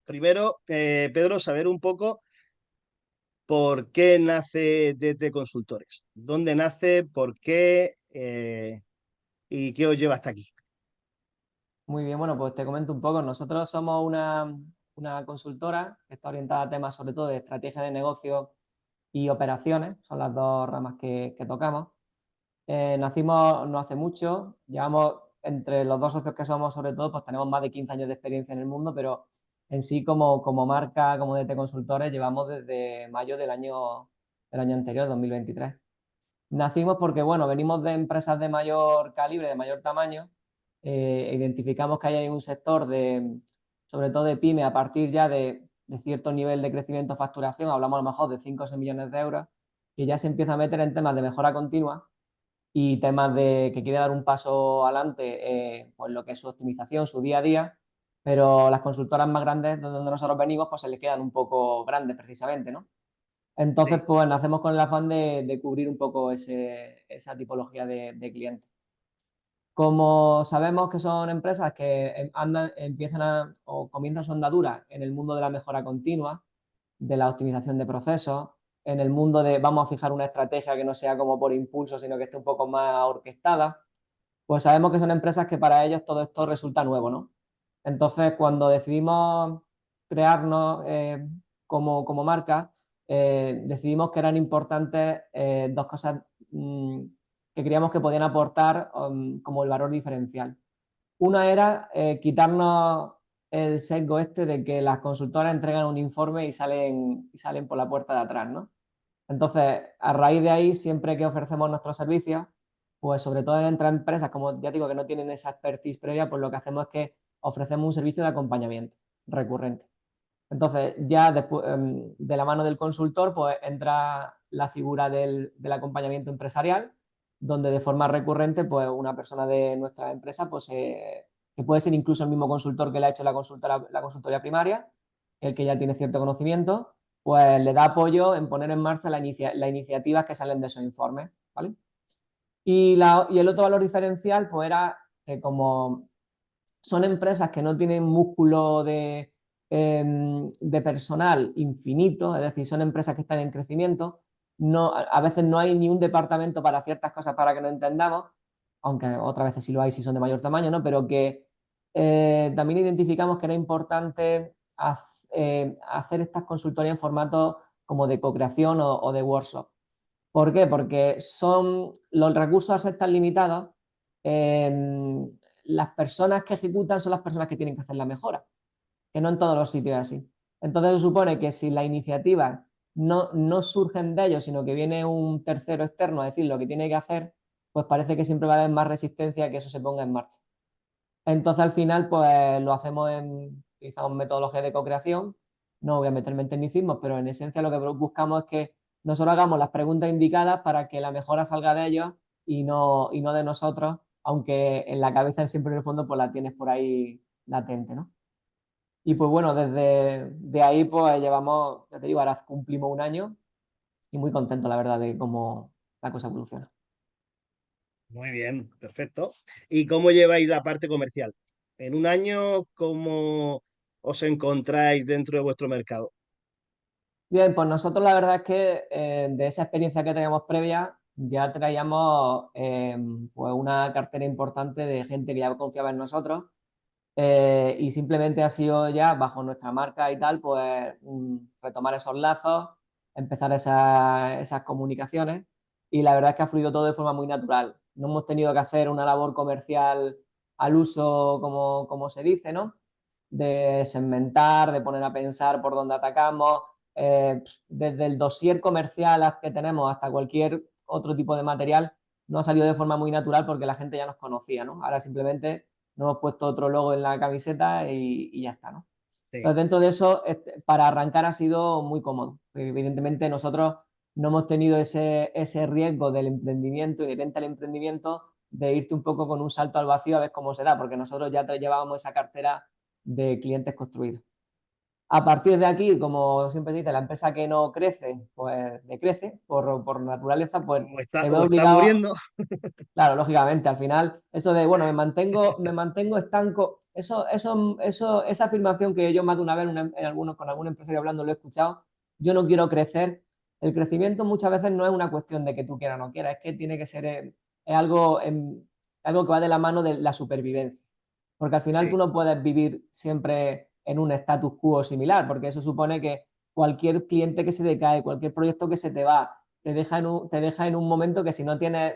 primero, Pedro, saber un poco por qué nace DT Consultores. ¿Dónde nace? ¿Por qué? ¿Y qué os lleva hasta aquí? Muy bien, bueno, pues te comento un poco. Nosotros somos una consultora que está orientada a temas sobre todo de estrategia de negocio y operaciones, son las dos ramas que tocamos. Nacimos no hace mucho, llevamos entre los dos socios que somos sobre todo, pues tenemos más de 15 años de experiencia en el mundo, pero en sí como marca, como DT Consultores, llevamos desde mayo del año anterior, 2023. Nacimos porque, bueno, venimos de empresas de mayor calibre, de mayor tamaño. Identificamos que hay un sector de, sobre todo de pyme, a partir ya de cierto nivel de crecimiento o facturación, hablamos a lo mejor de 5 o 6 millones de euros, que ya se empieza a meter en temas de mejora continua y temas de que quiere dar un paso adelante, pues lo que es su optimización, su día a día, pero las consultoras más grandes, de donde nosotros venimos, pues se les quedan un poco grandes precisamente, ¿no? Entonces, Sí, pues nacemos con el afán de cubrir un poco esa tipología de clientes. Como sabemos que son empresas que empiezan o comienzan su andadura en el mundo de la mejora continua, de la optimización de procesos, en el mundo de vamos a fijar una estrategia que no sea como por impulso, sino que esté un poco más orquestada, pues sabemos que son empresas que para ellos todo esto resulta nuevo, ¿no? Entonces, cuando decidimos crearnos como marca, decidimos que eran importantes dos cosas que creíamos que podían aportar como el valor diferencial. Una era quitarnos el sesgo este de que las consultoras entregan un informe y salen por la puerta de atrás, ¿no? Entonces, a raíz de ahí, siempre que ofrecemos nuestros servicios, pues sobre todo entre empresas, como ya digo, que no tienen esa expertise previa, pues lo que hacemos es que ofrecemos un servicio de acompañamiento recurrente. Entonces, ya después, de la mano del consultor, pues entra la figura del acompañamiento empresarial, donde de forma recurrente, pues una persona de nuestra empresa, pues que puede ser incluso el mismo consultor que le ha hecho la consultoría primaria, el que ya tiene cierto conocimiento, pues le da apoyo en poner en marcha las iniciativas que salen de esos informes, ¿vale? Y el otro valor diferencial, pues era que como son empresas que no tienen músculo de personal infinito, es decir, son empresas que están en crecimiento, no, a veces no hay ni un departamento para ciertas cosas para que no entendamos, aunque otras veces sí lo hay si son de mayor tamaño, ¿no? Pero que también identificamos que era importante hacer estas consultorías en formato como de co-creación o de workshop. ¿Por qué? Porque los recursos al ser tan limitados, eh, las personas que ejecutan son las personas que tienen que hacer la mejora, que no en todos los sitios es así. Entonces se supone que si las iniciativas no surgen de ellos, sino que viene un tercero externo a decir lo que tiene que hacer, pues parece que siempre va a haber más resistencia a que eso se ponga en marcha. Entonces al final pues lo hacemos utilizamos metodología de co-creación, no voy a meterme en tecnicismos, pero en esencia lo que buscamos es que nosotros hagamos las preguntas indicadas para que la mejora salga de ellos y no de nosotros, aunque en la cabeza siempre en el fondo pues la tienes por ahí latente, ¿no? Y pues bueno, desde de ahí pues llevamos, ya te digo, ahora cumplimos un año y muy contento la verdad de cómo la cosa evoluciona. muy bien, perfecto. ¿Y cómo lleváis la parte comercial? En un año, ¿cómo os encontráis dentro de vuestro mercado? Bien, pues nosotros la verdad es que de esa experiencia que teníamos previa ya traíamos pues una cartera importante de gente que ya confiaba en nosotros y simplemente ha sido ya bajo nuestra marca y tal, pues retomar esos lazos, empezar esas comunicaciones y la verdad es que ha fluido todo de forma muy natural. No hemos tenido que hacer una labor comercial al uso como se dice, ¿no? De segmentar, de poner a pensar por dónde atacamos, desde el dossier comercial que tenemos hasta cualquier otro tipo de material, no ha salido de forma muy natural porque la gente ya nos conocía, ¿no? Ahora simplemente nos hemos puesto otro logo en la camiseta y ya está, ¿no? Sí. Entonces, dentro de eso, para arrancar ha sido muy cómodo. Evidentemente, nosotros no hemos tenido ese riesgo del emprendimiento, inherente al emprendimiento, de irte un poco con un salto al vacío a ver cómo se da, porque nosotros ya llevábamos esa cartera de clientes construidos. A partir de aquí, como siempre se dice, la empresa que no crece, pues decrece por naturaleza, pues te ve o está obligado. muriendo. Claro, lógicamente, al final, eso de, bueno, me mantengo estanco, esa afirmación que yo más de una vez con alguna empresario hablando lo he escuchado, yo no quiero crecer. El crecimiento muchas veces no es una cuestión de que tú quieras o no quieras, es que tiene que ser, es algo, algo que va de la mano de la supervivencia. Porque al final tú Sí, no puedes vivir siempre en un status quo similar, porque eso supone que cualquier cliente que se decae, cualquier proyecto que se te va, te deja en un momento que si no tienes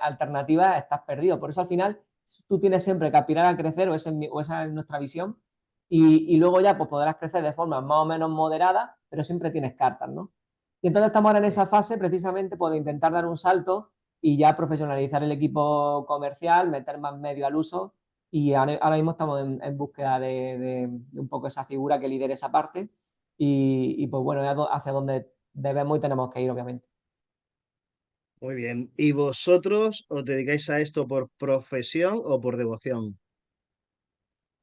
alternativas estás perdido. Por eso al final tú tienes siempre que aspirar a crecer, o esa es nuestra visión, y luego ya pues podrás crecer de forma más o menos moderada, pero siempre tienes cartas, ¿no? Y entonces estamos ahora en sí. esa fase precisamente pues, de intentar dar un salto y ya profesionalizar el equipo comercial, meter más medio al uso, y ahora mismo estamos en búsqueda de un poco esa figura que lidere esa parte, y pues bueno, es hacia donde debemos y tenemos que ir, obviamente. Muy bien. ¿Y vosotros os dedicáis a esto por profesión o por devoción?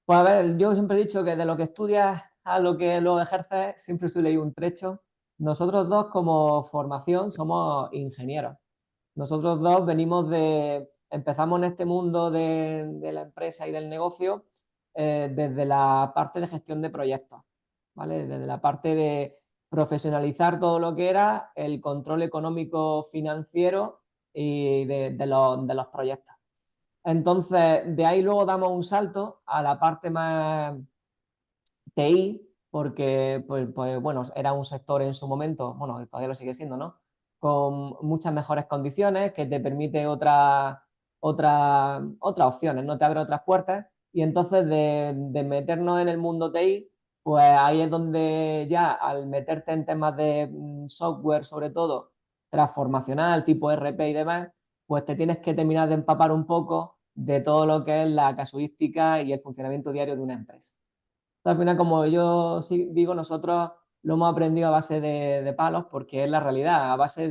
Pues a ver, yo siempre he dicho que de lo que estudias a lo que lo ejerces, siempre suele ir un trecho. Nosotros dos como formación somos ingenieros. Nosotros dos empezamos en este mundo de la empresa y del negocio desde la parte de gestión de proyectos, ¿vale? Desde la parte de profesionalizar todo lo que era el control económico financiero y de los proyectos. Entonces, de ahí luego damos un salto a la parte más TI, porque, bueno, era un sector en su momento, bueno, todavía lo sigue siendo, ¿no? Con muchas mejores condiciones, que te permite otras opciones, ¿no? Te abre otras puertas. Y entonces, de meternos en el mundo TI, pues ahí es donde ya al meterte en temas de software, sobre todo, transformacional, tipo RP y demás, pues te tienes que terminar de empapar un poco de todo lo que es la casuística y el funcionamiento diario de una empresa. Al final, como yo sí digo, nosotros lo hemos aprendido a base de palos, porque es la realidad, a base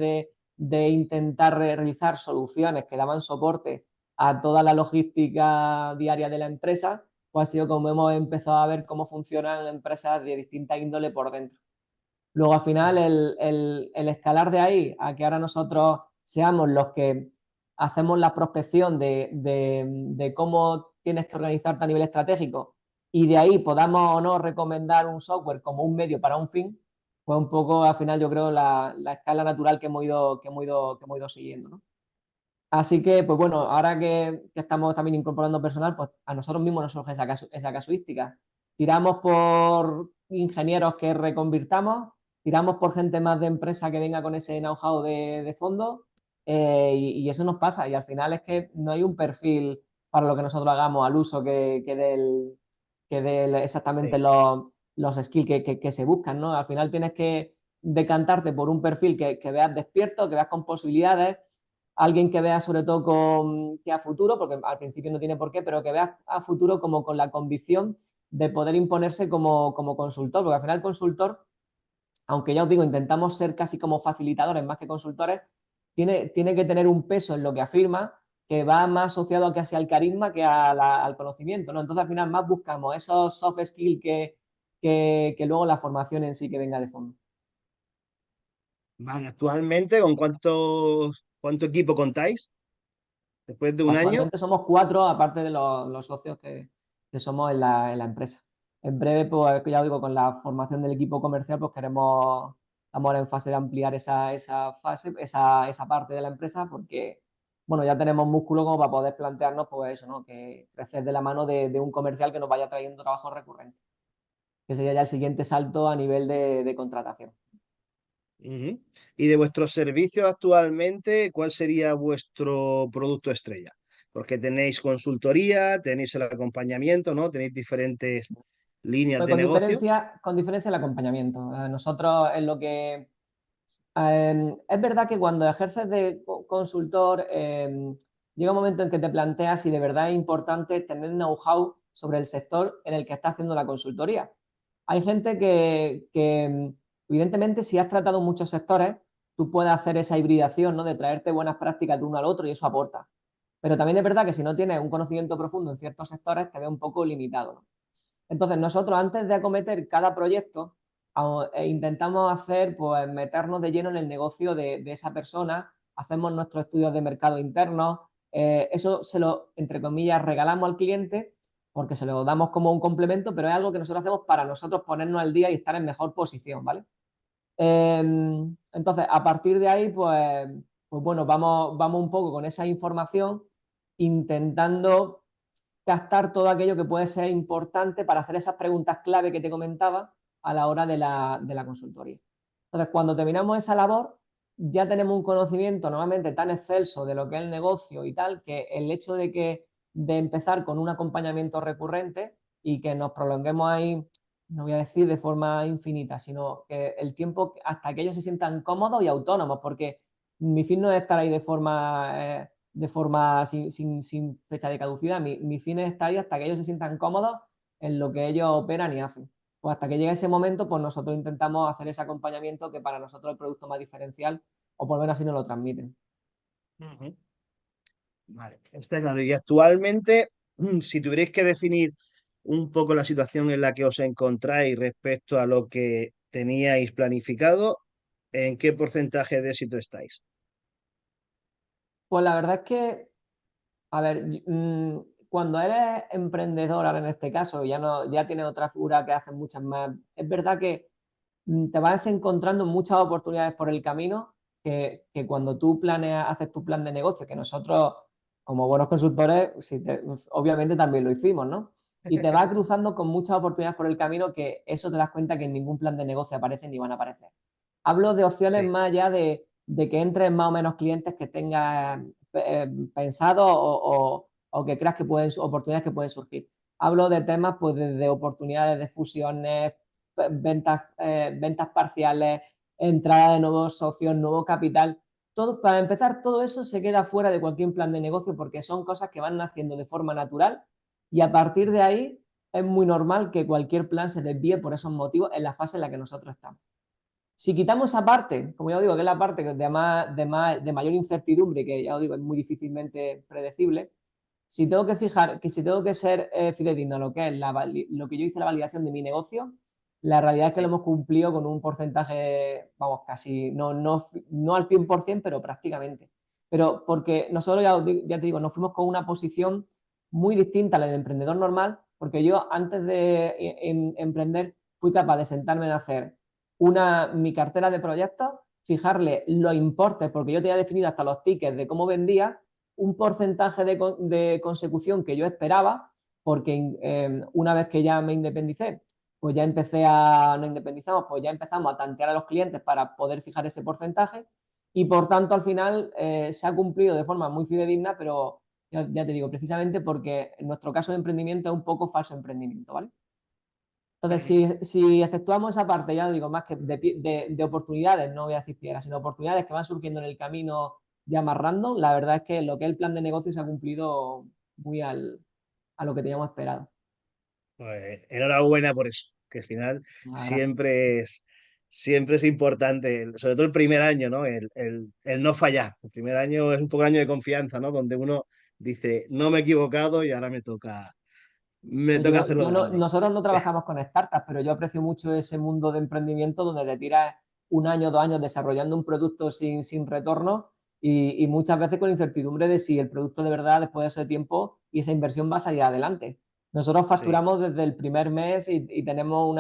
de intentar realizar soluciones que daban soporte a toda la logística diaria de la empresa, pues ha sido como hemos empezado a ver cómo funcionan empresas de distinta índole por dentro. Luego, al final, el escalar de ahí a que ahora nosotros seamos los que hacemos la prospección de cómo tienes que organizarte a nivel estratégico, y de ahí podamos o no recomendar un software como un medio para un fin, pues un poco al final yo creo la escala natural que hemos ido siguiendo, ¿no? Así que, pues bueno, ahora que estamos también incorporando personal, pues a nosotros mismos nos surge esa casuística. Tiramos por ingenieros que reconvirtamos, tiramos por gente más de empresa que venga con ese know-how de fondo, y eso nos pasa. Y al final es que no hay un perfil para lo que nosotros hagamos al uso que dé exactamente Sí. los skills que se buscan, ¿no? Al final tienes que decantarte por un perfil que veas despierto, que veas con posibilidades, alguien que vea sobre todo que a futuro, porque al principio no tiene por qué, pero que vea a futuro como con la convicción de poder imponerse como consultor, porque al final el consultor, aunque ya os digo, intentamos ser casi como facilitadores más que consultores, tiene que tener un peso en lo que afirma que va más asociado casi al carisma que al conocimiento, ¿no? Entonces al final más buscamos esos soft skills que luego la formación en sí que venga de fondo. Vale, actualmente, ¿con cuánto equipo contáis? Después de un año. Actualmente somos cuatro, aparte de los socios que somos en la empresa. En breve, pues ya os digo, con la formación del equipo comercial, pues estamos ahora en fase de ampliar esa parte de la empresa, porque, bueno, ya tenemos músculo como para poder plantearnos, pues eso, ¿no? Que crecer de la mano de un comercial que nos vaya trayendo trabajo recurrente, que sería ya el siguiente salto a nivel de contratación. Ujú. Y de vuestros servicios actualmente, ¿cuál sería vuestro producto estrella? Porque tenéis consultoría, tenéis el acompañamiento, ¿no? Tenéis diferentes líneas Pues de negocio. con diferencia el acompañamiento. Nosotros en lo que es verdad que cuando ejerces de consultor, llega un momento en que te planteas si de verdad es importante tener know-how sobre el sector en el que está haciendo la consultoría. Hay gente evidentemente, si has tratado muchos sectores, tú puedes hacer esa hibridación, ¿no? De traerte buenas prácticas de uno al otro, y eso aporta. Pero también es verdad que si no tienes un conocimiento profundo en ciertos sectores, te ve un poco limitado, ¿no? Entonces, nosotros antes de acometer cada proyecto, intentamos hacer, pues, meternos de lleno en el negocio de esa persona, hacemos nuestros estudios de mercado internos, eso se lo, entre comillas, regalamos al cliente porque se lo damos como un complemento, pero es algo que nosotros hacemos para nosotros ponernos al día y estar en mejor posición, ¿vale? Entonces, a partir de ahí, pues bueno, vamos un poco con esa información intentando captar todo aquello que puede ser importante para hacer esas preguntas clave que te comentaba a la hora de la consultoría. Entonces, cuando terminamos esa labor, ya tenemos un conocimiento normalmente tan excelso de lo que es el negocio y tal, que el hecho de empezar con un acompañamiento recurrente y que nos prolonguemos ahí, no voy a decir de forma infinita, sino que el tiempo hasta que ellos se sientan cómodos y autónomos, porque mi fin no es estar ahí de forma sin fecha de caducidad. Mi fin es estar ahí hasta que ellos se sientan cómodos en lo que ellos operan y hacen. Pues hasta que llegue ese momento, pues nosotros intentamos hacer ese acompañamiento que para nosotros es el producto más diferencial, o por lo menos así nos lo transmiten. Ujú. Vale, está claro. Y actualmente, si tuvierais que definir un poco la situación en la que os encontráis respecto a lo que teníais planificado, ¿en qué porcentaje de éxito estáis? Pues la verdad es que, a ver, cuando eres emprendedor, ahora en este caso, ya, no, ya tienes otra figura que hacen muchas más. Es verdad que te vas encontrando muchas oportunidades por el camino que cuando tú planeas, haces tu plan de negocio, que nosotros, como buenos consultores, obviamente también lo hicimos, ¿no? Y te vas cruzando con muchas oportunidades por el camino que eso te das cuenta que en ningún plan de negocio aparecen ni van a aparecer. Hablo de opciones Sí. más allá de que entren más o menos clientes que tengas pensado o que creas que pueden, oportunidades que pueden surgir. Hablo de temas pues desde oportunidades de fusiones, ventas parciales, entrada de nuevos socios, nuevo capital. Todo, para empezar, todo eso se queda fuera de cualquier plan de negocio porque son cosas que van naciendo de forma natural y a partir de ahí es muy normal que cualquier plan se desvíe por esos motivos en la fase en la que nosotros estamos. Si quitamos esa parte, como ya os digo, que es la parte de mayor incertidumbre, que ya os digo, es muy difícilmente predecible, si tengo que fijar, que si tengo que ser fidedigno a lo que es lo que yo hice la validación de mi negocio, la realidad es que lo Sí. hemos cumplido con un porcentaje, vamos, casi, no al 100%, pero prácticamente. Pero porque nosotros, ya te digo, nos fuimos con una posición muy distinta a la del emprendedor normal, porque yo antes de emprender fui capaz de sentarme en hacer mi cartera de proyectos, fijarle los importes, porque yo tenía definido hasta los tickets de cómo vendía, un porcentaje de consecución que yo esperaba, porque una vez que ya me independicé, pues ya no independizamos, pues ya empezamos a tantear a los clientes para poder fijar ese porcentaje y por tanto al final se ha cumplido de forma muy fidedigna, pero ya te digo, precisamente porque en nuestro caso de emprendimiento es un poco falso emprendimiento, ¿vale? Entonces, Ujú. si efectuamos esa parte, ya digo, más que de oportunidades, no voy a decir piedras, sino oportunidades que van surgiendo en el camino ya más random, la verdad es que lo que es el plan de negocio se ha cumplido muy a lo que teníamos esperado. Pues enhorabuena por eso, que al final Nada, gracias. siempre siempre es importante, sobre todo el primer año, ¿no? El no fallar. El primer año es un poco el año de confianza, ¿no? Donde uno dice, no me he equivocado y ahora me toca hacerlo grande. Nosotros no trabajamos con startups, pero yo aprecio mucho ese mundo de emprendimiento donde te tiras un año, 2 años desarrollando un producto sin retorno y muchas veces con incertidumbre de si el producto de verdad después de ese tiempo y esa inversión va a salir adelante. Nosotros Sí. facturamos desde el primer mes y tenemos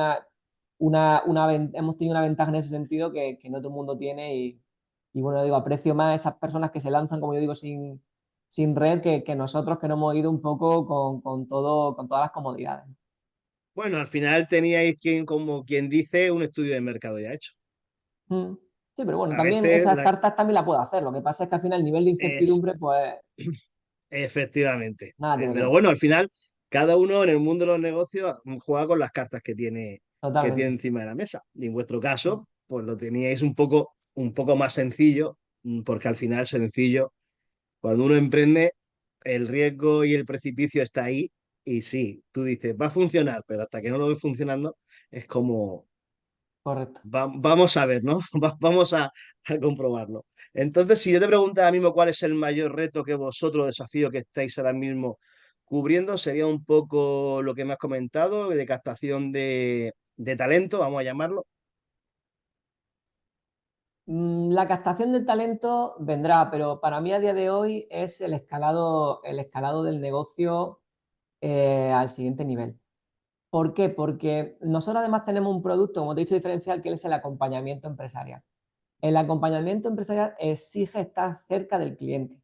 hemos tenido una ventaja en ese sentido que no todo el mundo tiene y bueno, digo, aprecio más a esas personas que se lanzan, como yo digo, sin red que nosotros que nos hemos ido un poco con todas las comodidades. Bueno, al final teníais como quien dice, un estudio de mercado ya hecho. Mm. Sí, pero bueno, A también veces, esa startup también la puedo hacer. Lo que pasa es que al final el nivel de es incertidumbre, pues efectivamente. nada tiene que Pero ver. bueno, al final, cada uno en el mundo de los negocios juega con las cartas que tiene Totalmente. encima de la mesa. Y en vuestro Mm. caso, pues lo teníais un poco más sencillo, porque al final sencillo, cuando uno emprende, el riesgo y el precipicio está ahí. Y sí, tú dices, va a funcionar, pero hasta que no lo ves funcionando, es como, Correcto. vamos a ver, ¿no? Vamos a comprobarlo. Entonces, si yo te pregunto ahora mismo cuál es el mayor reto que vosotros, desafío que estáis ahora mismo cubriendo sería un poco lo que me has comentado, de captación de talento, vamos a llamarlo. La captación del talento vendrá, pero para mí a día de hoy es el escalado del negocio al siguiente nivel. ¿Por qué? Porque nosotros además tenemos un producto, como te he dicho, diferencial, que es el acompañamiento empresarial. El acompañamiento empresarial exige estar cerca del cliente.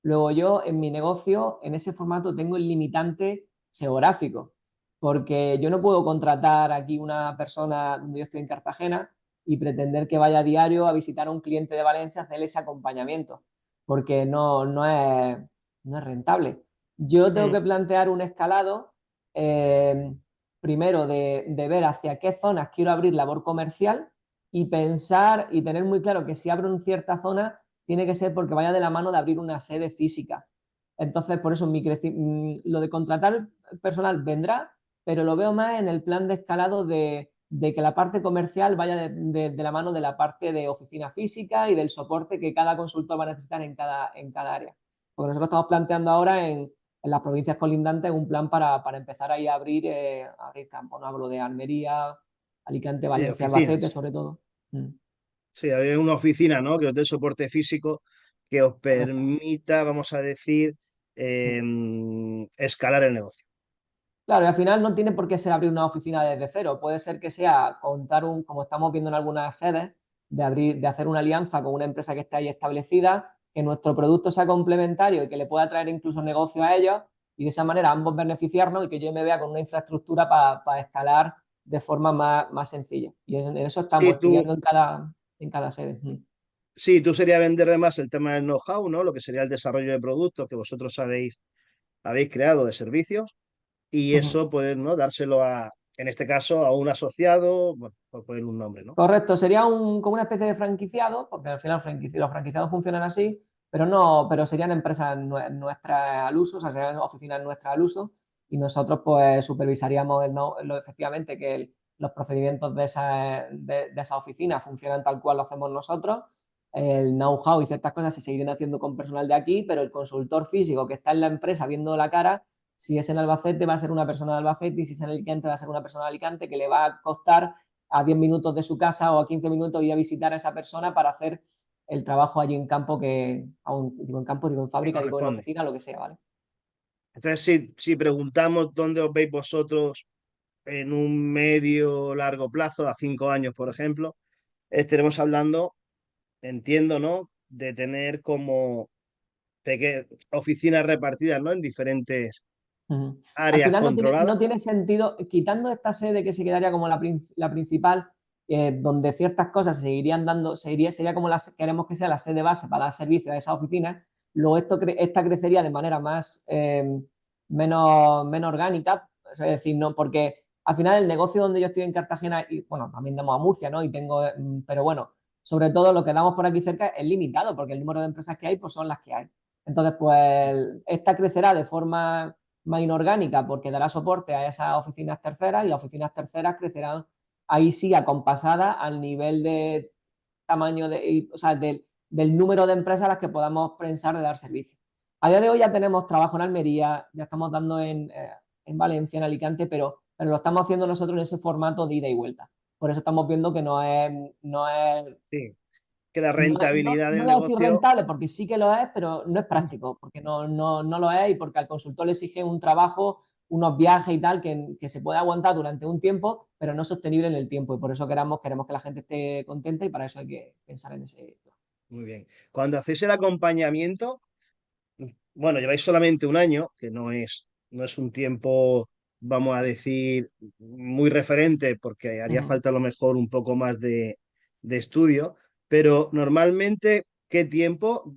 Luego yo en mi negocio, en ese formato, tengo el limitante geográfico, porque yo no puedo contratar aquí una persona donde yo estoy en Cartagena y pretender que vaya a diario a visitar a un cliente de Valencia a hacerle ese acompañamiento, porque no es rentable. Yo tengo Mm. que plantear un escalado, eh, primero de ver hacia qué zonas quiero abrir labor comercial y pensar y tener muy claro que si abro en cierta zona tiene que ser porque vaya de la mano de abrir una sede física. Entonces, por eso lo de contratar personal vendrá, pero lo veo más en el plan de escalado de que la parte comercial vaya de la mano de la parte de oficina física y del soporte que cada consultor va a necesitar en cada área. Porque nosotros estamos planteando ahora en las provincias colindantes un plan para empezar ahí a abrir campo. No hablo de Almería, Alicante, Sí, Valencia, Albacete, oficinas. sobre todo. Mm, Sí, hay una oficina, ¿no? Que os dé soporte físico que os correcto. permita, vamos a decir, Mm. escalar el negocio. Claro, y al final no tiene por qué ser abrir una oficina desde cero. Puede ser que sea contar como estamos viendo en algunas sedes, de hacer una alianza con una empresa que esté ahí establecida, que nuestro producto sea complementario y que le pueda traer incluso negocio a ellos, y de esa manera ambos beneficiarnos y que yo me vea con una infraestructura para escalar de forma más sencilla. Y en eso estamos Y tú, estudiando en cada sede. Mm. sí, tú sería venderle más el tema del know-how, ¿no? Lo que sería el desarrollo de productos que vosotros habéis creado de servicios y Ujú. eso, pues, ¿no? Dárselo en este caso, a un asociado, bueno, por poner un nombre, ¿no? Correcto, sería como una especie de franquiciado, porque al final los franquiciados funcionan así, pero no, pero serían empresas nuestras al uso, o sea, serían oficinas nuestras al uso, y nosotros pues supervisaríamos efectivamente que los procedimientos de esa oficina funcionan tal cual lo hacemos nosotros, el know-how y ciertas cosas se seguirían haciendo con personal de aquí, pero el consultor físico que está en la empresa viendo la cara, si es en Albacete va a ser una persona de Albacete y si es en Alicante va a ser una persona de Alicante que le va a costar a 10 minutos de su casa o a 15 minutos ir a visitar a esa persona para hacer el trabajo allí en campo, digo en campo, digo en Que fábrica, digo en corresponde. oficina, lo que sea, ¿vale? Entonces, si preguntamos dónde os veis vosotros en un medio largo plazo, a 5 años, por ejemplo, estaremos hablando, entiendo, ¿no? De tener como oficinas repartidas, ¿no? En diferentes Ujú. Al áreas final no tiene controladas. sentido, quitando esta sede que se quedaría como la principal, donde ciertas cosas se seguirían dando, sería como queremos que sea la sede base para dar servicio a esas oficinas, luego esta crecería de manera menos orgánica, es decir, no, porque al final el negocio donde yo estoy en Cartagena, y bueno, también damos a Murcia, ¿no? Pero bueno, sobre todo lo que damos por aquí cerca es limitado, porque el número de empresas que hay, pues son las que hay. Entonces, pues esta crecerá de forma más inorgánica porque dará soporte a esas oficinas terceras y las oficinas terceras crecerán ahí sí acompasadas al nivel de tamaño o sea, del número de empresas a las que podamos pensar de dar servicio. A día de hoy ya tenemos trabajo en Almería, ya estamos dando en Valencia, en Alicante, pero lo estamos haciendo nosotros en ese formato de ida y vuelta. Por eso estamos viendo que no es Sí, que la no, rentabilidad no del voy a decir negocio. rentable porque sí que lo es, pero no es práctico, porque no lo es y porque al consultor le exige un trabajo, unos viajes y tal que se puede aguantar durante un tiempo, pero no sostenible en el tiempo. Y por eso queremos que la gente esté contenta y para eso hay que pensar en ese plan. Muy bien. Cuando hacéis el acompañamiento, bueno, lleváis solamente un año, que no es un tiempo, vamos a decir, muy referente, porque haría Ujú. falta a lo mejor un poco más de estudio, pero normalmente, ¿qué tiempo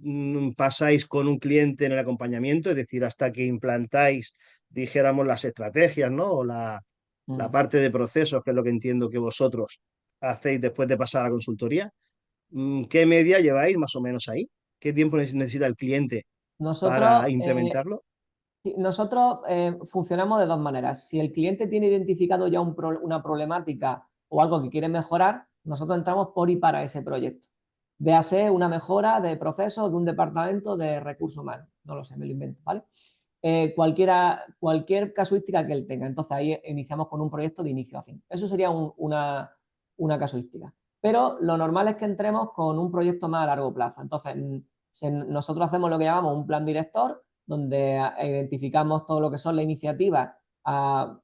pasáis con un cliente en el acompañamiento? Es decir, hasta que implantáis, dijéramos, las estrategias, ¿no? O la Ujú. parte de procesos, que es lo que entiendo que vosotros hacéis después de pasar a la consultoría. ¿Qué media lleváis más o menos ahí? ¿Qué tiempo necesita el cliente para Nosotros, implementarlo? sí, nosotros funcionamos de dos maneras. Si el cliente tiene identificado ya una problemática o algo que quiere mejorar, nosotros entramos por y para ese proyecto. Véase una mejora de procesos de un departamento de recursos humanos. No lo sé, me lo invento, ¿vale? cualquier casuística que él tenga. Entonces ahí iniciamos con un proyecto de inicio a fin. Eso sería una casuística. Pero lo normal es que entremos con un proyecto más a largo plazo. Entonces, nosotros hacemos lo que llamamos un plan director, donde identificamos todo lo que son las iniciativas a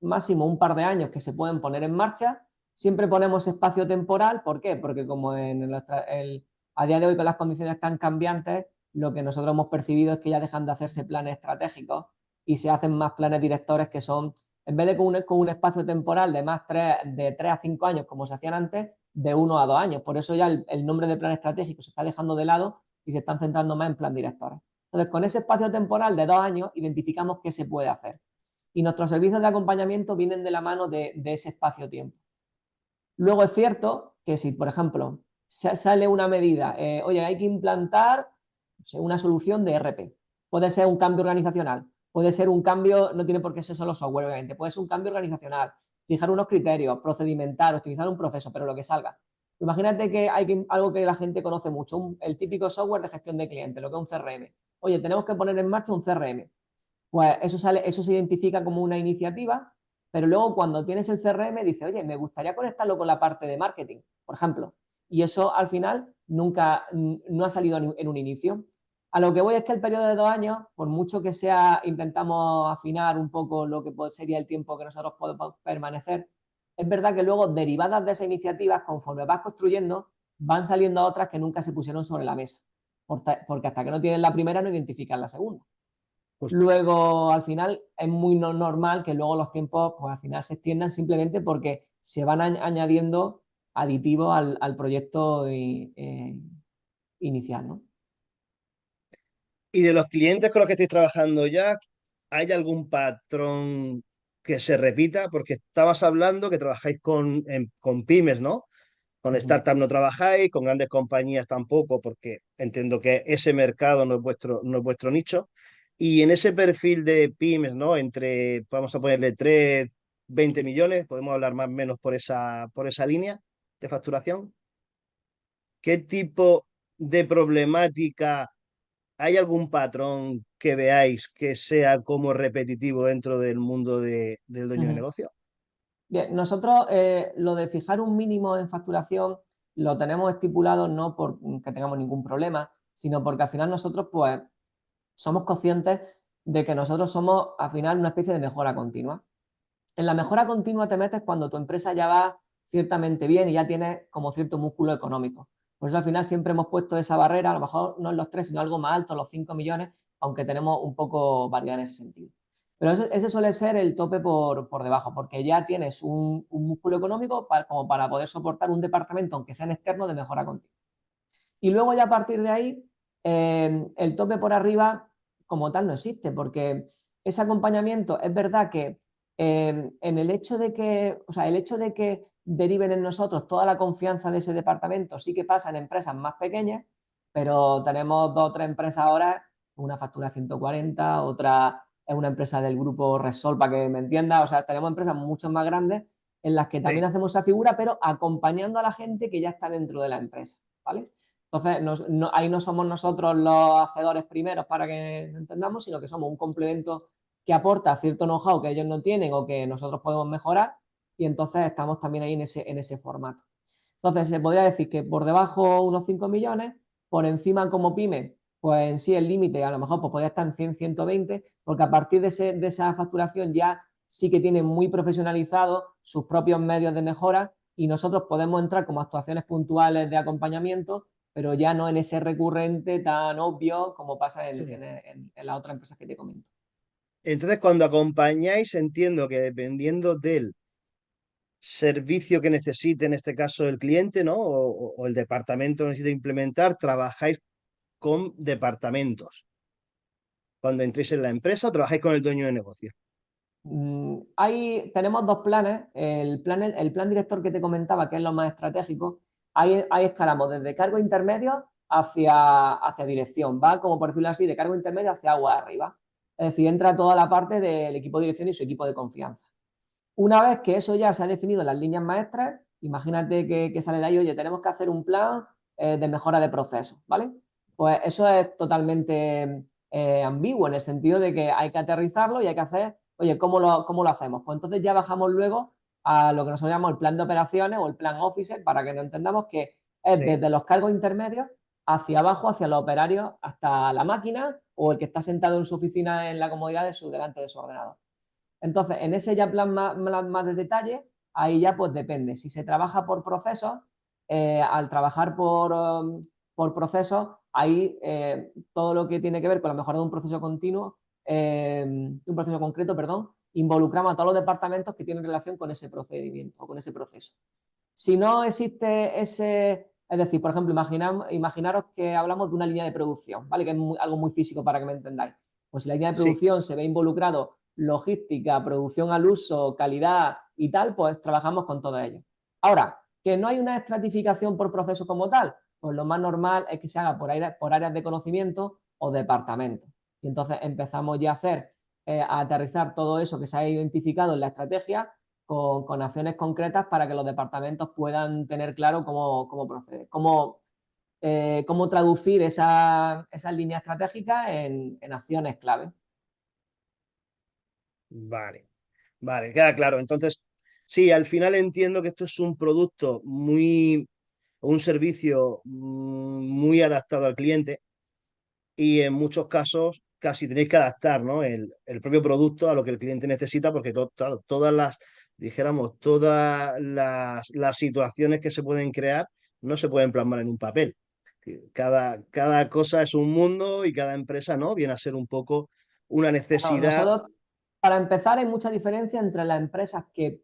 máximo un par de años que se pueden poner en marcha. Siempre ponemos espacio temporal. ¿Por qué? Porque como a día de hoy con las condiciones tan cambiantes, lo que nosotros hemos percibido es que ya dejan de hacerse planes estratégicos y se hacen más planes directores que son, en vez de con un espacio temporal de de 3 a 5 años como se hacían antes, de 1 a 2 años. Por eso ya el nombre de plan estratégico se está dejando de lado y se están centrando más en plan directores. Entonces, con ese espacio temporal de 2 años, identificamos qué se puede hacer. Y nuestros servicios de acompañamiento vienen de la mano de ese espacio-tiempo. Luego es cierto que si, por ejemplo, sale una medida, oye, hay que implantar, no sé, una solución de ERP. Puede ser un cambio organizacional, puede ser un cambio, no tiene por qué ser solo software, obviamente, puede ser un cambio organizacional, fijar unos criterios, procedimentar, optimizar un proceso, pero lo que salga. Imagínate que hay algo que la gente conoce mucho, el típico software de gestión de clientes, lo que es un CRM. Oye, tenemos que poner en marcha un CRM. Pues eso se identifica como una iniciativa, pero luego cuando tienes el CRM dices, oye, me gustaría conectarlo con la parte de marketing, por ejemplo. Y eso al final nunca, no ha salido en un inicio. A lo que voy es que el periodo de 2 años, por mucho que sea, intentamos afinar un poco lo que sería el tiempo que nosotros podemos permanecer, es verdad que luego, derivadas de esas iniciativas, conforme vas construyendo, van saliendo otras que nunca se pusieron sobre la mesa. Porque hasta que no tienes la primera no identificas la segunda. Justo. Luego, al final, es muy normal que luego los tiempos, pues al final se extiendan simplemente porque se van añadiendo aditivos al proyecto inicial, ¿no? Y de los clientes con los que estáis trabajando ya, ¿hay algún patrón que se repita? Porque estabas hablando que trabajáis con pymes, ¿no? Con Ujú. startups no trabajáis, con grandes compañías tampoco, porque entiendo que ese mercado no es vuestro nicho. Y en ese perfil de pymes, ¿no? Entre, vamos a ponerle 3 20 millones, podemos hablar más o menos por esa línea de facturación. ¿Qué tipo de problemática, hay algún patrón que veáis que sea como repetitivo dentro del mundo del dueño de Ujú. negocio? Bien, nosotros lo de fijar un mínimo en facturación lo tenemos estipulado no porque tengamos ningún problema, sino porque al final nosotros pues somos conscientes de que nosotros somos al final una especie de mejora continua. En la mejora continua te metes cuando tu empresa ya va ciertamente bien y ya tienes como cierto músculo económico. Por eso al final siempre hemos puesto esa barrera, a lo mejor no en los 3, sino algo más alto, los 5 millones, aunque tenemos un poco variedad en ese sentido. Pero ese suele ser el tope por debajo, porque ya tienes un músculo económico como para poder soportar un departamento, aunque sea en externo, de mejora continua. Y luego ya a partir de ahí, el tope por arriba como tal no existe, porque ese acompañamiento es verdad que en el hecho de que, o sea, el hecho de que deriven en nosotros toda la confianza de ese departamento sí que pasa en empresas más pequeñas, pero tenemos 2 o 3 empresas ahora, una factura 140, otra es una empresa del grupo Resol, para que me entienda, o sea, tenemos empresas mucho más grandes en las que también Sí. hacemos esa figura, pero acompañando a la gente que ya está dentro de la empresa, ¿vale? Entonces, ahí no somos nosotros los hacedores primeros para que entendamos, sino que somos un complemento que aporta cierto know-how que ellos no tienen o que nosotros podemos mejorar, y entonces estamos también ahí en ese formato. Entonces, se podría decir que por debajo unos 5 millones, por encima como pyme, pues en sí el límite a lo mejor pues podría estar en 100, 120, porque a partir de esa facturación ya sí que tienen muy profesionalizados sus propios medios de mejora y nosotros podemos entrar como actuaciones puntuales de acompañamiento, pero ya no en ese recurrente tan obvio como pasa Sí. en las otras empresas que te comento. Entonces, cuando acompañáis, entiendo que dependiendo del servicio que necesite, en este caso el cliente, ¿no? O el departamento que necesite implementar, trabajáis con departamentos. Cuando entréis en la empresa, trabajáis con el dueño de negocio. Tenemos 2 planes. El plan director que te comentaba, que es lo más estratégico, ahí escalamos desde cargo intermedio hacia dirección. Va, como por decirlo así, de cargo intermedio hacia agua arriba. Es decir, entra toda la parte del equipo de dirección y su equipo de confianza. Una vez que eso ya se ha definido en las líneas maestras, imagínate que sale de ahí, oye, tenemos que hacer un plan de mejora de procesos, ¿vale? Pues eso es totalmente ambiguo en el sentido de que hay que aterrizarlo y hay que hacer, oye, cómo lo hacemos? Pues entonces ya bajamos luego a lo que nosotros llamamos el plan de operaciones o el plan officer, para que nos entendamos que es Sí, desde los cargos intermedios hacia abajo, hacia los operarios, hasta la máquina o el que está sentado en su oficina en la comodidad delante de su ordenador. Entonces, en ese ya plan más de detalle, ahí ya pues depende. Si se trabaja por procesos, al trabajar por procesos, ahí todo lo que tiene que ver con la mejora de un proceso continuo, un proceso concreto, perdón, involucramos a todos los departamentos que tienen relación con ese procedimiento o con ese proceso. Si no existe ese, es decir, por ejemplo, imaginaros que hablamos de una línea de producción, ¿vale? Que es algo muy físico para que me entendáis. Pues si la línea de sí, producción se ve involucrado logística, producción al uso, calidad y tal, pues trabajamos con todo ello. Ahora, que no hay una estratificación por proceso como tal, pues lo más normal es que se haga por áreas de conocimiento o departamentos. Y entonces empezamos ya a hacer, a aterrizar todo eso que se ha identificado en la estrategia con acciones concretas para que los departamentos puedan tener claro cómo proceder, cómo traducir esas líneas estratégicas en acciones clave. vale, vale, queda claro. Entonces, sí, al final entiendo que esto es un producto un servicio muy adaptado al cliente y en muchos casos casi tenéis que adaptar, ¿no? El propio producto a lo que el cliente necesita, porque claro, dijéramos, las situaciones que se pueden crear no se pueden plasmar en un papel. Cada cosa es un mundo y cada empresa, ¿no? Viene a ser un poco una Bueno, necesidad. nosotros, para empezar, hay mucha diferencia entre las empresas que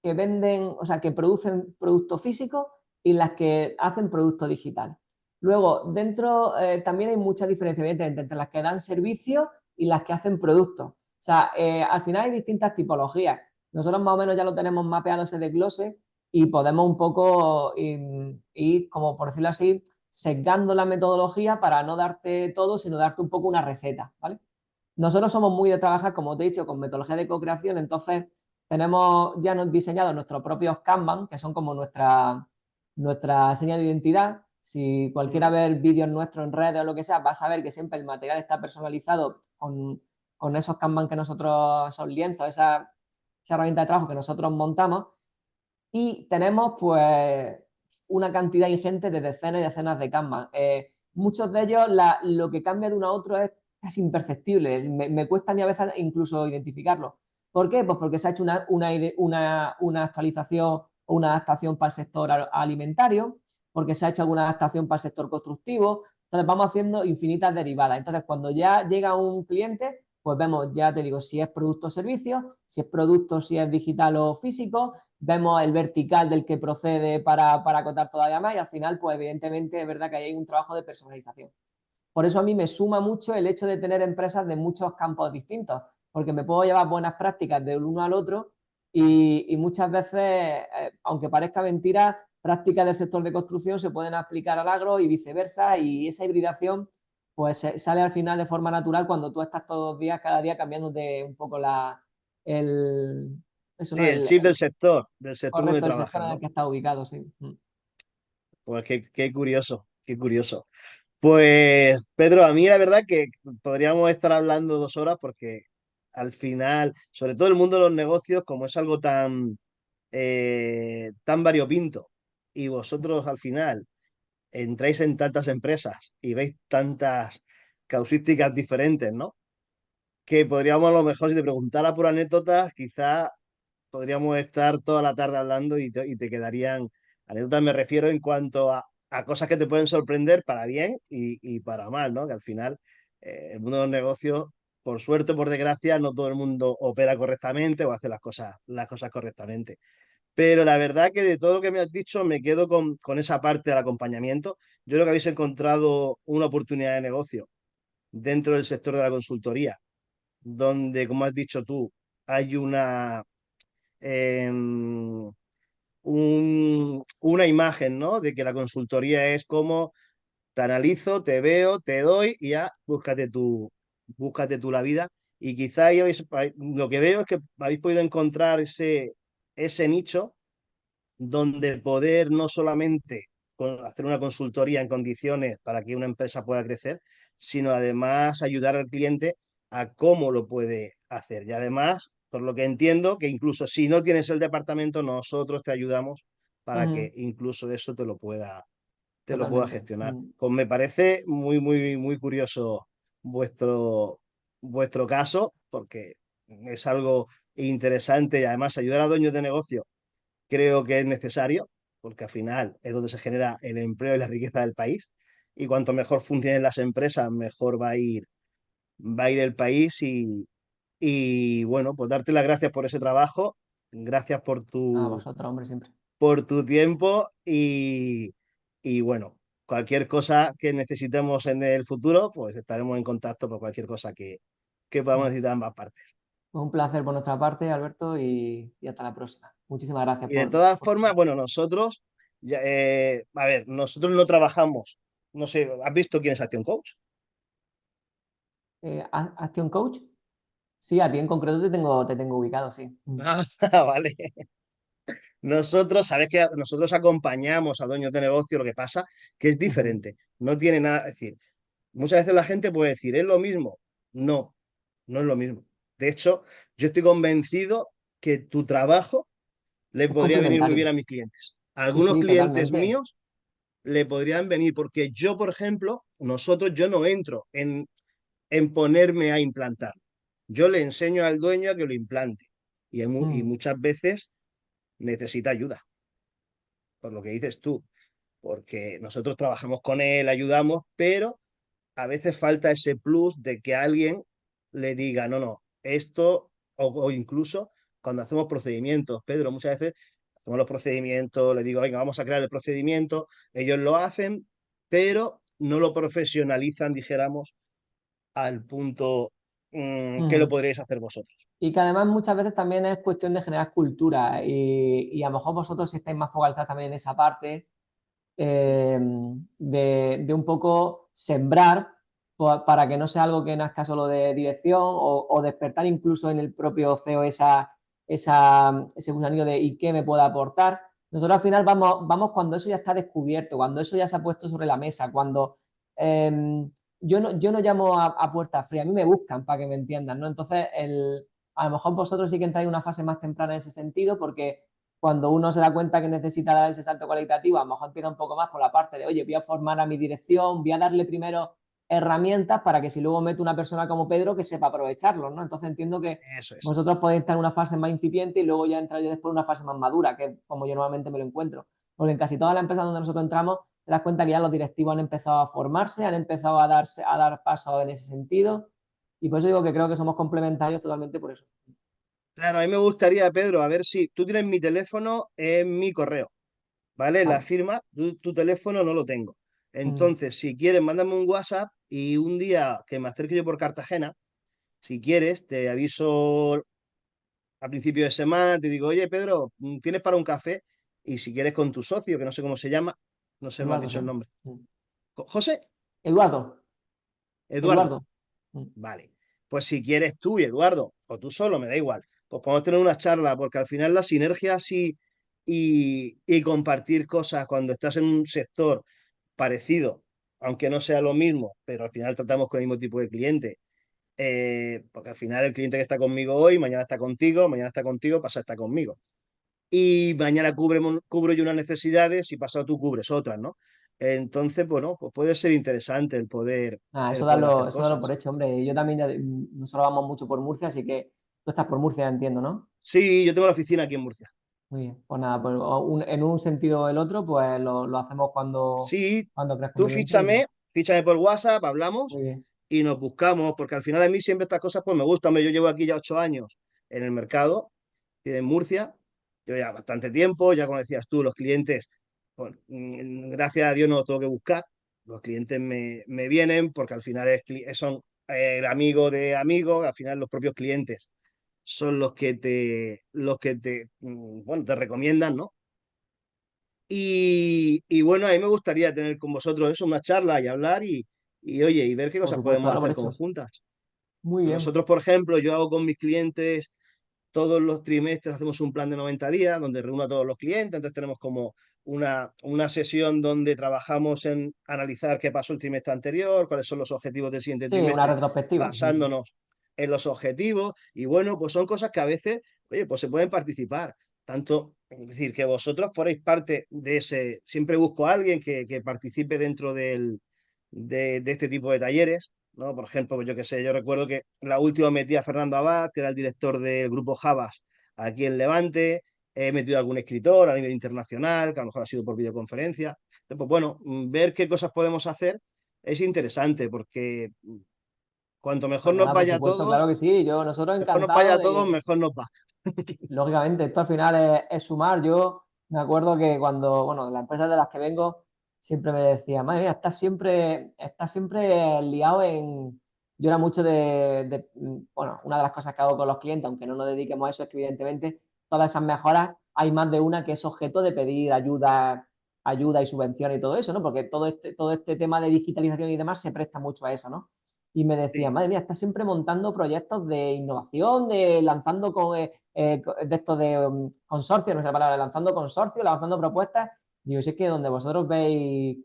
venden, o sea, que producen producto físico y las que hacen producto digital. Luego, dentro también hay mucha diferencia, evidentemente, entre las que dan servicio y las que hacen productos. O sea, al final hay distintas tipologías. Nosotros más o menos ya lo tenemos mapeado ese desglose y podemos un poco ir, como por decirlo así, sesgando la metodología para no darte todo, sino darte un poco una receta, ¿vale? Nosotros somos muy de trabajar, como te he dicho, con metodología de co-creación, entonces tenemos ya nos diseñado nuestros propios Kanban, que son como nuestra seña de identidad. Si cualquiera Ujú. ver vídeos nuestros en redes o lo que sea, vas a ver que siempre el material está personalizado con esos Kanban que nosotros, esos lienzos, esa herramienta de trabajo que nosotros montamos. Y tenemos pues una cantidad ingente de decenas y decenas de Kanban. Muchos de ellos lo que cambia de uno a otro es casi imperceptible. Me cuesta a mí a veces incluso identificarlo. ¿Por qué? Pues porque se ha hecho una actualización o una adaptación para el sector alimentario, porque se ha hecho alguna adaptación para el sector constructivo. Entonces vamos haciendo infinitas derivadas. Entonces cuando ya llega un cliente, pues vemos, ya te digo, si es producto o servicio, si es producto, si es digital o físico, vemos el vertical del que procede para acotar todavía más y al final, pues evidentemente es verdad que hay un trabajo de personalización. Por eso a mí me suma mucho el hecho de tener empresas de muchos campos distintos, porque me puedo llevar buenas prácticas de uno al otro y muchas veces, aunque parezca mentira, prácticas del sector de construcción se pueden aplicar al agro y viceversa, y esa hibridación pues sale al final de forma natural cuando tú estás todos los días, cada día cambiándote un poco el, eso, Sí, ¿no? el chip del sector donde Correcto, el sector trabajas, en el ¿no? que está ubicado, sí. Pues qué curioso, qué curioso. Pues Pedro, a mí la verdad que podríamos estar hablando 2 horas porque al final, sobre todo el mundo de los negocios, como es algo tan variopinto y vosotros al final entráis en tantas empresas y veis tantas causísticas diferentes, ¿no? Que podríamos a lo mejor, si te preguntara por anécdotas, quizá podríamos estar toda la tarde hablando y te quedarían anécdotas, me refiero en cuanto a cosas que te pueden sorprender para bien y para mal, ¿no? Que al final el mundo de los negocios, por suerte o por desgracia, no todo el mundo opera correctamente o hace las cosas correctamente. Pero la verdad que de todo lo que me has dicho me quedo con esa parte del acompañamiento. Yo creo que habéis encontrado una oportunidad de negocio dentro del sector de la consultoría, donde, como has dicho tú, hay em, una imagen, ¿no? De que la consultoría es como te analizo, te veo, te doy y ya búscate tú la vida. Y quizá lo que veo es que habéis podido encontrar ese nicho donde poder no solamente hacer una consultoría en condiciones para que una empresa pueda crecer, sino además ayudar al cliente a cómo lo puede hacer. Y además, por lo que entiendo, que incluso si no tienes el departamento, nosotros te ayudamos para que Ujú, incluso eso te lo pueda totalmente. gestionar. Pues me parece muy, muy, muy curioso vuestro, vuestro caso, porque es algo interesante y además ayudar a dueños de negocio creo que es necesario, porque al final es donde se genera el empleo y la riqueza del país. Y cuanto mejor funcionen las empresas, mejor va a ir el país. Y bueno, pues darte las gracias por ese trabajo, gracias A vosotros, hombre, siempre. por tu tiempo y bueno, cualquier cosa que necesitemos en el futuro, pues estaremos en contacto por cualquier cosa que podamos Mm. necesitar ambas partes. Pues un placer por nuestra parte, Alberto, y hasta la próxima. Muchísimas gracias Y de todas por... formas, bueno, nosotros, a ver, nosotros no trabajamos, no sé, ¿has visto quién es Action Coach? ¿Action Coach? Sí, a ti en concreto te tengo ubicado, sí. Ah, vale. Nosotros, sabes que nosotros acompañamos a dueños de negocio, lo que pasa que es Ujú. diferente, no tiene nada, es decir, muchas veces la gente puede decir, ¿es lo mismo? No, no es lo mismo. De hecho, yo estoy convencido que tu trabajo le Es podría venir muy bien complementario. a mis clientes. A Sí, algunos sí, clientes totalmente. míos le podrían venir, porque yo, por ejemplo, yo no entro en ponerme a implantar. Yo le enseño al dueño a que lo implante y Mm, muchas veces necesita ayuda, por lo que dices tú, porque nosotros trabajamos con él, ayudamos, pero a veces falta ese plus de que alguien le diga, no, no, esto, o incluso cuando hacemos procedimientos, Pedro, muchas veces hacemos los procedimientos, le digo, venga, vamos a crear el procedimiento, ellos lo hacen, pero no lo profesionalizan, dijéramos, al punto que lo ujú. podríais hacer vosotros. Y que además muchas veces también es cuestión de generar cultura y a lo mejor vosotros si estáis más focalizados también en esa parte de un poco sembrar para que no sea algo que nazca solo de dirección o despertar incluso en el propio CEO ese gusanillo de ¿y qué me puede aportar? Nosotros al final vamos cuando eso ya está descubierto, cuando eso ya se ha puesto sobre la mesa, cuando yo no llamo a puerta fría, a mí me buscan para que me entiendan, ¿no? Entonces, a lo mejor vosotros sí que entráis en una fase más temprana en ese sentido porque cuando uno se da cuenta que necesita dar ese salto cualitativo, a lo mejor empieza un poco más por la parte de, oye, voy a formar a mi dirección, voy a darle primero herramientas para que si luego meto una persona como Pedro que sepa aprovecharlo, ¿no? Entonces entiendo que Eso es. vosotros podéis estar en una fase más incipiente y luego ya entrar yo después en una fase más madura, que es como yo normalmente me lo encuentro. Porque en casi todas las empresas donde nosotros entramos, te das cuenta que ya los directivos han empezado a formarse, han empezado a dar pasos en ese sentido. Y por eso digo que creo que somos complementarios totalmente por eso. Claro, a mí me gustaría, Pedro, a ver si tú tienes mi teléfono en mi correo, ¿vale? La Vale. firma, tu teléfono no lo tengo. Mm. Entonces, si quieres, mándame un WhatsApp y un día que me acerque yo por Cartagena, si quieres, te aviso a principio de semana, te digo, oye, Pedro, ¿tienes para un café? Y si quieres con tu socio, que no sé cómo se llama, no sé, me has Eduardo dicho se el llama. nombre. Mm. ¿José? Eduardo. Eduardo. Eduardo. Mm. Vale. Pues si quieres tú y Eduardo, o tú solo, me da igual. Pues podemos tener una charla, porque al final la sinergia sí y compartir cosas cuando estás en un sector parecido, aunque no sea lo mismo, pero al final tratamos con el mismo tipo de cliente. Porque al final el cliente que está conmigo hoy, mañana está contigo, pasa está conmigo. Y mañana cubro yo unas necesidades y pasado tú cubres otras, ¿no? Entonces, bueno, pues puede ser interesante Ah, el poder hacer eso dalo por cosas. hecho, hombre. Yo también, nosotros vamos mucho por Murcia, así que tú estás por Murcia, entiendo, ¿no? Sí, yo tengo la oficina aquí en Murcia. Muy bien. Pues nada, pues en un sentido o el otro, pues lo hacemos Sí, cuando creas tú conveniente. fíchame por WhatsApp, hablamos Muy bien. y nos buscamos, porque al final a mí siempre estas cosas pues me gustan. Hombre, yo llevo aquí ya 8 años en el mercado, en Murcia, yo ya bastante tiempo, ya como decías tú, los clientes, pues, gracias a Dios no los tengo que buscar, los clientes me vienen porque al final son amigos de amigos, al final los propios clientes son bueno, te recomiendan, ¿no? Y bueno, a mí me gustaría tener con vosotros eso, una charla y hablar y oye, y ver qué Por cosas supuesto, podemos dalo por hacer hecho. conjuntas. Muy bien. Nosotros, por ejemplo, yo hago con mis clientes todos los trimestres, hacemos un plan de 90 días donde reúno a todos los clientes, entonces tenemos como una sesión donde trabajamos en analizar qué pasó el trimestre anterior, cuáles son los objetivos del siguiente Sí, una trimestre, retrospectiva. basándonos en los objetivos. Y bueno, pues son cosas que a veces, oye, pues se pueden participar. Tanto, es decir, que vosotros foréis parte de ese, siempre busco a alguien que participe dentro de este tipo de talleres, ¿no? Por ejemplo, pues yo qué sé, yo recuerdo que la última metí a Fernando Abad, que era el director del grupo Javas aquí en Levante. He metido a algún escritor a nivel internacional, que a lo mejor ha sido por videoconferencia. Entonces, pues bueno, ver qué cosas podemos hacer es interesante, porque cuanto Pues nada, por supuesto, claro que sí. Nosotros mejor nos vaya encantados a todos, de, mejor nos va. lógicamente, esto al final es sumar. Yo me acuerdo que cuando, bueno, las empresas de las que vengo siempre me decía, madre mía, estás siempre liado en... Yo era mucho bueno, una de las cosas que hago con los clientes, aunque no nos dediquemos a eso, es que evidentemente todas esas mejoras hay más de una que es objeto de pedir ayuda y subvención y todo eso, ¿no? Porque todo este tema de digitalización y demás se presta mucho a eso, ¿no? Y me decía, Sí, madre mía, estás siempre montando proyectos de innovación, lanzando de estos de consorcios, no sé la palabra, lanzando consorcios, lanzando propuestas. Digo, si es que donde vosotros veis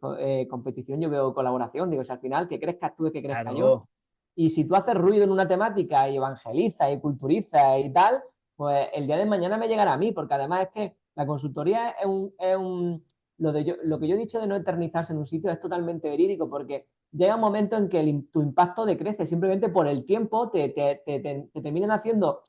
competición, yo veo colaboración. Digo, si al final que crezcas tú es que crezca yo. claro, Y si tú haces ruido en una temática y evangelizas y culturizas y tal, pues el día de mañana me llegará a mí, porque además es que la consultoría lo que yo he dicho de no eternizarse en un sitio es totalmente verídico, porque llega un momento en que tu impacto decrece simplemente por el tiempo, te terminan haciendo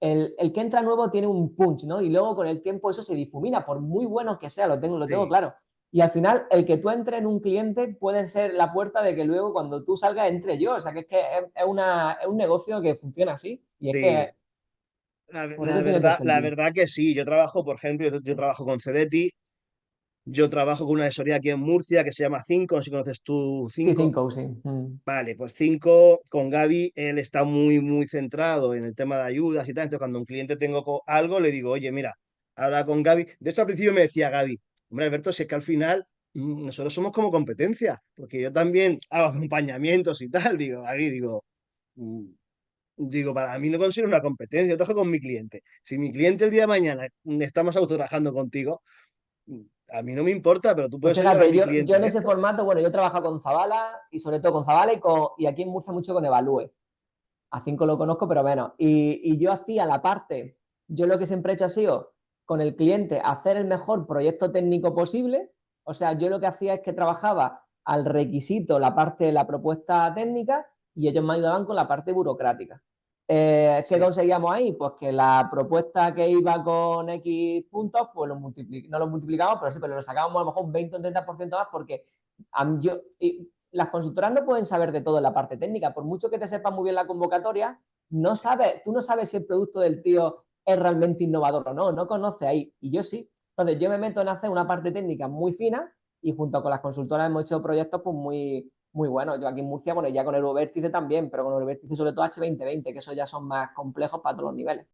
el que entra nuevo tiene un punch, ¿no? Y luego con el tiempo eso se difumina, por muy bueno que sea, lo tengo sí. claro. Y al final, el que tú entres en un cliente puede ser la puerta de que luego cuando tú salgas entre yo. O sea, que es un negocio que funciona así. Y es que Sí, por eso tiene todo el la sentido. verdad que sí. Yo trabajo, por ejemplo, yo trabajo con Cedeti, yo trabajo con una asesoría aquí en Murcia que se llama Cinco, no sé si conoces tú Sí, Cinco. cinco, sí. Mm. Vale, pues Cinco con Gaby, él está muy, muy centrado en el tema de ayudas y tal. Entonces, cuando un cliente tengo algo, le digo, oye, mira, habla con Gaby. De hecho, al principio me decía Gaby, hombre, Alberto, si es que al final nosotros somos como competencia, porque yo también hago acompañamientos y tal. Digo, Gaby, mm, digo, para mí no considero una competencia, yo trabajo con mi cliente. Si mi cliente el día de mañana estamos auto trabajando contigo, mm, a mí no me importa, pero tú Pues puedes ayudar a fíjate, mi yo cliente en en ese esto. formato, bueno, yo trabajo con Zabala y sobre todo con Zabala y aquí en Murcia mucho con Evalúe. A cinco lo conozco, pero menos. Y yo hacía la parte, yo lo que siempre he hecho ha sido con el cliente hacer el mejor proyecto técnico posible. O sea, yo lo que hacía es que trabajaba al requisito la parte de la propuesta técnica y ellos me ayudaban con la parte burocrática. ¿Qué Sí, conseguíamos ahí? Pues que la propuesta que iba con X puntos, pues no lo multiplicamos, pero sí, pero lo sacábamos a lo mejor un 20 o un 30% más porque las consultoras no pueden saber de todo en la parte técnica. Por mucho que te sepas muy bien la convocatoria, tú no sabes si el producto del tío es realmente innovador o no, no conoce ahí. Y yo sí. Entonces yo me meto en hacer una parte técnica muy fina y junto con las consultoras hemos hecho proyectos pues muy buenos. Yo aquí en Murcia, bueno, ya con Eurovértice también, pero con Eurovértice sobre todo H2020, que eso ya son más complejos para todos los niveles.